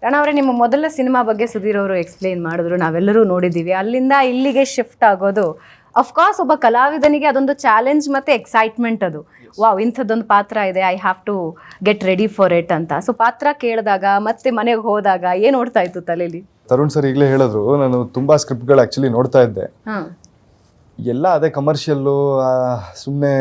ರಾಣಾ ಅವರೇ, ನಿಮ್ಮ ಮೊದಲ ಸಿನಿಮಾ ಬಗ್ಗೆ ಸುಧೀರ್ ಅವರು ಎಕ್ಸ್ಪ್ಲೇನ್ ಮಾಡಿದ್ರು, ನಾವೆಲ್ಲರೂ ನೋಡಿದ್ದೀವಿ. ಅಲ್ಲಿಂದ ಇಲ್ಲಿಗೆ ಶಿಫ್ಟ್ ಆಗೋದು ಅಫ್ಕೋರ್ಸ್ ಒಬ್ಬ ಕಲಾವಿದನಿಗೆ ಅದೊಂದು ಚಾಲೆಂಜ್ ಮತ್ತು ಎಕ್ಸೈಟ್ಮೆಂಟ್. ಅದು ವಾವ್, ಇಂಥದ್ದೊಂದು ಪಾತ್ರ ಇದೆ, I have to get ready for it ಅಂತ. ಸೊ ಪಾತ್ರ ಕೇಳಿದಾಗ ಮತ್ತೆ ಮನೆಗೆ ಹೋದಾಗ ಏನು ಓಡ್ತಾ ಇತ್ತು ತಲೆಯಲ್ಲಿ? ತರುಣ್ ಸರ್ ಈಗಲೇ ಹೇಳಿದ್ರು, ನಾನು ತುಂಬ ಸ್ಕ್ರಿಪ್ಟ್ಗಳು ಆ್ಯಕ್ಚುಲಿ ನೋಡ್ತಾ ಇದ್ದೆ. ಎಲ್ಲ ಅದೇ ಕಮರ್ಷಿಯಲ್ಲು, ಸುಮ್ಮನೆ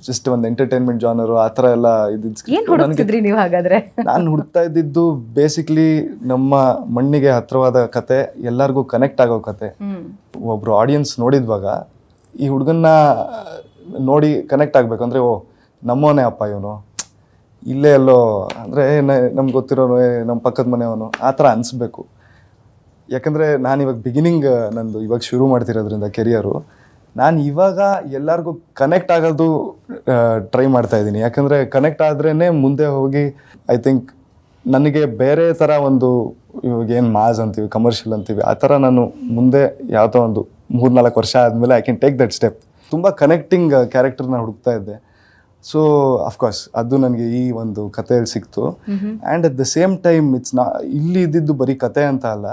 ಜಸ್ಟ್ ಒಂದು ಎಂಟರ್ಟೈನ್ಮೆಂಟ್ ಜಾನರು ಆ ಥರ ಎಲ್ಲ ಇದ್ದಿದ್ದು. ನೀವು ಹಾಗಾದ್ರೆ ನಾನು ಹುಡುಕ್ತಾ ಇದ್ದಿದ್ದು ಬೇಸಿಕ್ಲಿ ನಮ್ಮ ಮಣ್ಣಿಗೆ ಹತ್ರವಾದ ಕತೆ, ಎಲ್ಲರಿಗೂ ಕನೆಕ್ಟ್ ಆಗೋ ಕತೆ. ಒಬ್ರು ಆಡಿಯನ್ಸ್ ನೋಡಿದ್ವಾಗ ಈ ಹುಡುಗನ್ನ ನೋಡಿ ಕನೆಕ್ಟ್ ಆಗಬೇಕು ಅಂದರೆ, ಓ ನಮ್ಮವನೇ ಅಪ್ಪ ಇವನು, ಇಲ್ಲೇ ಎಲ್ಲೋ ಅಂದರೆ ನಮ್ಗೆ ಗೊತ್ತಿರೋನು, ನಮ್ಮ ಪಕ್ಕದ ಮನೆಯವನು ಆ ಥರ ಅನಿಸ್ಬೇಕು. ಯಾಕಂದರೆ ನಾನು ಇವಾಗ ಬಿಗಿನಿಂಗ್ ನಂದು ಇವಾಗ ಶುರು ಮಾಡ್ತಿರೋದ್ರಿಂದ ಕೆರಿಯರು, ನಾನು ಇವಾಗ ಎಲ್ಲರಿಗೂ ಕನೆಕ್ಟ್ ಆಗೋದು ಟ್ರೈ ಮಾಡ್ತಾಯಿದ್ದೀನಿ. ಯಾಕಂದರೆ ಕನೆಕ್ಟ್ ಆದ್ರೇ ಮುಂದೆ ಹೋಗಿ ಐ ಥಿಂಕ್ ನನಗೆ ಬೇರೆ ಥರ ಒಂದು ಇವಾಗ ಏನು ಮಾಸ್ ಅಂತೀವಿ, ಕಮರ್ಷಿಯಲ್ ಅಂತೀವಿ, ಆ ಥರ ನಾನು ಮುಂದೆ ಯಾವುದೋ ಒಂದು 3-4 ವರ್ಷ ಆದಮೇಲೆ I can take that step. ತುಂಬ ಕನೆಕ್ಟಿಂಗ್ ಕ್ಯಾರೆಕ್ಟರ್ನ ಹುಡುಕ್ತಾ ಇದ್ದೆ. ಸೊ ಅಫ್ಕೋರ್ಸ್ ಅದು ನನಗೆ ಈ ಒಂದು ಕಥೆಯಲ್ಲಿ ಸಿಕ್ತು. And at the same time ಇಲ್ಲಿ ಇದ್ದಿದ್ದು ಬರೀ ಕತೆ ಅಂತ ಅಲ್ಲ,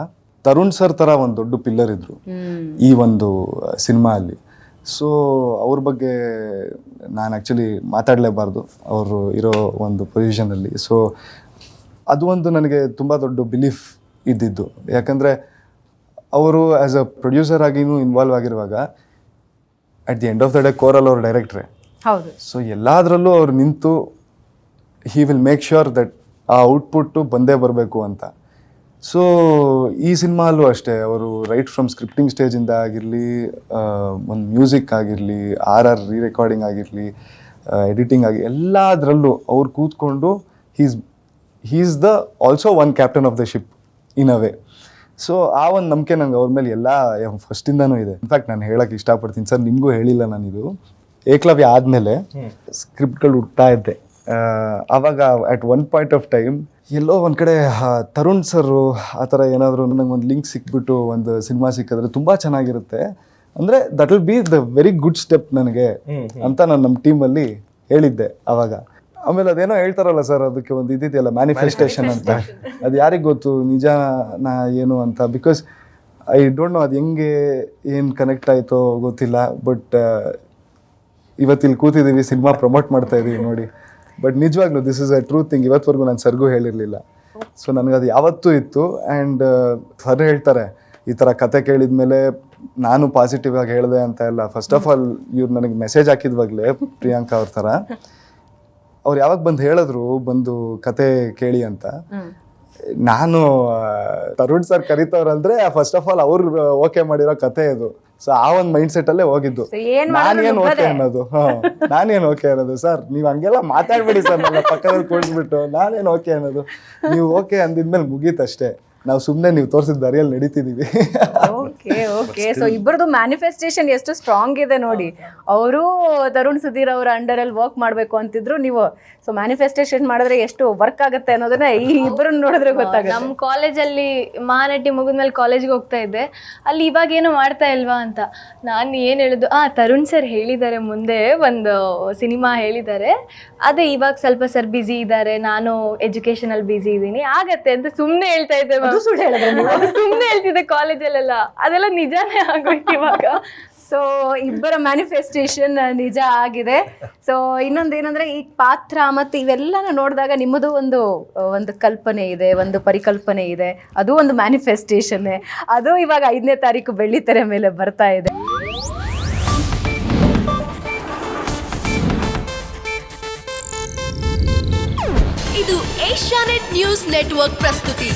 ತರುಣ್ ಸರ್ ಥರ ಒಂದು ದೊಡ್ಡ ಪಿಲ್ಲರ್ ಇದ್ರು ಈ ಒಂದು ಸಿನಿಮಾ ಅಲ್ಲಿ. ಸೊ ಅವ್ರ ಬಗ್ಗೆ ನಾನು ಆ್ಯಕ್ಚುಲಿ ಮಾತಾಡಲೇಬಾರ್ದು, ಅವರು ಇರೋ ಒಂದು ಪೊಸಿಷನಲ್ಲಿ. ಸೊ ಅದು ಒಂದು ನನಗೆ ತುಂಬ ದೊಡ್ಡ ಬಿಲೀಫ್ ಇದ್ದಿದ್ದು. ಯಾಕಂದರೆ ಅವರು ಆ್ಯಸ್ ಅ ಪ್ರೊಡ್ಯೂಸರ್ ಆಗಿನೂ ಇನ್ವಾಲ್ವ್ ಆಗಿರುವಾಗ at the end of the day coral ಅವ್ರ ಡೈರೆಕ್ಟ್ರೆ. ಹೌದು. ಸೊ ಎಲ್ಲದರಲ್ಲೂ ಅವ್ರು ನಿಂತು he will make sure that ಆ ಔಟ್ಪುಟ್ಟು ಬಂದೇ ಬರಬೇಕು ಅಂತ. ಸೊ ಈ ಸಿನಿಮಾಲ್ಲೂ ಅಷ್ಟೇ, ಅವರು ರೈಟ್ ಫ್ರಮ್ ಸ್ಕ್ರಿಪ್ಟಿಂಗ್ ಸ್ಟೇಜಿಂದ ಆಗಿರಲಿ, ಒಂದು ಮ್ಯೂಸಿಕ್ ಆಗಿರಲಿ, ಆರ್ ರೀ ರೆಕಾರ್ಡಿಂಗ್ ಆಗಿರಲಿ, ಎಡಿಟಿಂಗ್ ಆಗಿ ಎಲ್ಲದರಲ್ಲೂ ಅವ್ರು ಕೂತ್ಕೊಂಡು is the also one captain of the ship in a way. So ಆ ಒಂದು ನಂಬಿಕೆ ನಂಗೆ ಅವ್ರ ಮೇಲೆ ಎಲ್ಲ ಫಸ್ಟಿಂದನೂ ಇದೆ. ಇನ್ಫ್ಯಾಕ್ಟ್ ನಾನು ಹೇಳೋಕ್ಕೆ ಇಷ್ಟಪಡ್ತೀನಿ ಸರ್, ನಿಮಗೂ ಹೇಳಿಲ್ಲ ನಾನಿದು. ಏಕಲವ್ಯ ಆದಮೇಲೆ ಸ್ಕ್ರಿಪ್ಟ್ಗಳು ಹುಡ್ತಾ ಇದ್ದೆ. ಆವಾಗ at one point of time ಎಲ್ಲೋ ಒಂದು ಕಡೆ ತರುಣ್ ಸರು ಆ ಥರ ಏನಾದರೂ ನನಗೆ ಒಂದು ಲಿಂಕ್ ಸಿಕ್ಬಿಟ್ಟು ಒಂದು ಸಿನಿಮಾ ಸಿಕ್ಕಿದ್ರೆ ತುಂಬ ಚೆನ್ನಾಗಿರುತ್ತೆ, ಅಂದರೆ that will be the very good step ನನಗೆ ಅಂತ ನಾನು ನಮ್ಮ ಟೀಮಲ್ಲಿ ಹೇಳಿದ್ದೆ ಆವಾಗ. ಆಮೇಲೆ ಅದೇನೋ ಹೇಳ್ತಾರಲ್ಲ ಸರ್, ಅದಕ್ಕೆ ಒಂದು ಇದ್ದಿದೆಯಲ್ಲ ಮ್ಯಾನಿಫೆಸ್ಟೇಷನ್ ಅಂತ, ಅದು ಯಾರಿಗೆ ಗೊತ್ತು ನಿಜನಾ ಏನು ಅಂತ. ಬಿಕಾಸ್ ಐ ಡೋಂಟ್ ನೋ ಅದು ಹೆಂಗೆ ಏನು ಕನೆಕ್ಟ್ ಆಯಿತೋ ಗೊತ್ತಿಲ್ಲ. ಬಟ್ ಇವತ್ತಿಲ್ಲಿ ಕೂತಿದ್ದೀವಿ, ಸಿನಿಮಾ ಪ್ರಮೋಟ್ ಮಾಡ್ತಾ ಇದ್ದೀವಿ ನೋಡಿ. ಬಟ್ ನಿಜವಾಗ್ಲೂ this is a true thing. ಇವತ್ತವರೆಗೂ ನಾನು ಸರ್ಗೂ ಹೇಳಿರಲಿಲ್ಲ. ಸೊ ನನಗದು ಯಾವತ್ತೂ ಇತ್ತು. ಆ್ಯಂಡ್ ಸರ್ ಹೇಳ್ತಾರೆ, ಈ ಥರ ಕತೆ ಕೇಳಿದ ಮೇಲೆ ನಾನು ಪಾಸಿಟಿವ್ ಆಗಿ ಹೇಳಿದೆ ಅಂತ ಎಲ್ಲ. ಫಸ್ಟ್ ಆಫ್ ಆಲ್ ಇವ್ರು ನನಗೆ ಮೆಸೇಜ್ ಹಾಕಿದ್ವಾಗಲೇ ಪ್ರಿಯಾಂಕಾ ಅವ್ರ ಥರ ಅವ್ರು ಯಾವಾಗ ಬಂದು ಹೇಳಿದ್ರು ಬಂದು ಕತೆ ಕೇಳಿ ಅಂತ, ನಾನು ತರುಣ್ ಸರ್ ಕರಿತವ್ರಂದ್ರೆ ಫಸ್ಟ್ ಆಫ್ ಆಲ್ ಅವ್ರು ಓಕೆ ಮಾಡಿರೋ ಕತೆ ಇದು. ಸೊ ಆ ಒಂದು ಮೈಂಡ್ ಸೆಟ್ ಅಲ್ಲೇ ಹೋಗಿದ್ದು. ನಾನೇನು ಓಕೆ ಅನ್ನೋದು, ನಾನೇನು ಓಕೆ ಅನ್ನೋದು ಸರ್, ನೀವು ಹಂಗೆಲ್ಲ ಮಾತಾಡ್ಬೇಡಿ ಸರ್, ನನ್ನ ಪಕ್ಕದಲ್ಲಿ ಕೂಡಿಸ್ಬಿಟ್ಟು ನಾನೇನು ಓಕೆ ಅನ್ನೋದು. ನೀವು ಓಕೆ ಅಂದಿದ್ಮೇಲೆ ಮುಗೀತಷ್ಟೇ, ನಾವು ಸುಮ್ಮನೆ ನೀವು ತೋರಿಸಿದ ದಾರಿಯಲ್ಲಿ ನಡೀತಿದ್ದೀವಿ. Okay okay. ಸೊ ಇಬ್ಬರದು ಮ್ಯಾನಿಫೆಸ್ಟೇಷನ್ ಎಷ್ಟು ಸ್ಟ್ರಾಂಗ್ ಇದೆ ನೋಡಿ. ಅವರು ತರುಣ್ ಸುಧೀರ್ ಅವರ ಅಂಡರಲ್ಲಿ ವರ್ಕ್ ಮಾಡಬೇಕು ಅಂತಿದ್ರು, ನೀವು ಸೊ ಮ್ಯಾನಿಫೆಸ್ಟೇಷನ್ ಮಾಡಿದ್ರೆ ಎಷ್ಟು ವರ್ಕ್ ಆಗುತ್ತೆ ಅನ್ನೋದನ್ನ ಈ ಇಬ್ಬರನ್ನ ನೋಡಿದ್ರೆ ಗೊತ್ತಾಗುತ್ತೆ. ನಮ್ಮ ಕಾಲೇಜಲ್ಲಿ ಮಹಾನಟಿ ಮುಗಿದ್ಮೇಲೆ ಕಾಲೇಜ್ಗೆ ಹೋಗ್ತಾ ಇದ್ದೆ, ಅಲ್ಲಿ ಇವಾಗ ಏನು ಮಾಡ್ತಾ ಇಲ್ವಾ ಅಂತ ನಾನು ಏನು ಹೇಳಿದ್ದು, ತರುಣ್ ಸರ್ ಹೇಳಿದ್ದಾರೆ ಮುಂದೆ ಒಂದು ಸಿನಿಮಾ ಹೇಳಿದ್ದಾರೆ, ಅದೇ ಇವಾಗ ಸ್ವಲ್ಪ ಸರ್ ಬ್ಯುಸಿ ಇದ್ದಾರೆ, ನಾನು ಎಜುಕೇಷನಲ್ಲಿ ಬ್ಯುಸಿ ಇದ್ದೀನಿ, ಆಗತ್ತೆ ಅಂತ ಸುಮ್ಮನೆ ಹೇಳ್ತಾ ಇದ್ದೆ. ಸುಮ್ಮನೆ ಹೇಳ್ತಿದ್ದೆ ಕಾಲೇಜಲ್ಲೆಲ್ಲ, ಅದೆಲ್ಲ ನಿಜಾನೇ ಆಗೋಯ್ತು ಇವಾಗ. ಸೊ ಇಬ್ಬರ ಮ್ಯಾನಿಫೆಸ್ಟೇಷನ್ ನಿಜ ಆಗಿದೆ. ಸೊ ಇನ್ನೊಂದೇನಂದ್ರೆ ಈ ಪಾತ್ರ ಮತ್ತು ಇವೆಲ್ಲನ ನೋಡಿದಾಗ ನಿಮ್ಮದು ಒಂದು ಕಲ್ಪನೆ ಇದೆ, ಒಂದು ಪರಿಕಲ್ಪನೆ ಇದೆ, ಅದು ಒಂದು ಮ್ಯಾನಿಫೆಸ್ಟೇಷನ್ನೇ. ಅದು ಇವಾಗ 5ನೇ ತಾರೀಕು ಬೆಳ್ಳಿತೆರೆ ಮೇಲೆ ಬರ್ತಾ ಇದೆ. ಇದು ಏಷ್ಯಾನೆಟ್ ನ್ಯೂಸ್ ನೆಟ್ವರ್ಕ್ ಪ್ರಸ್ತುತಿ.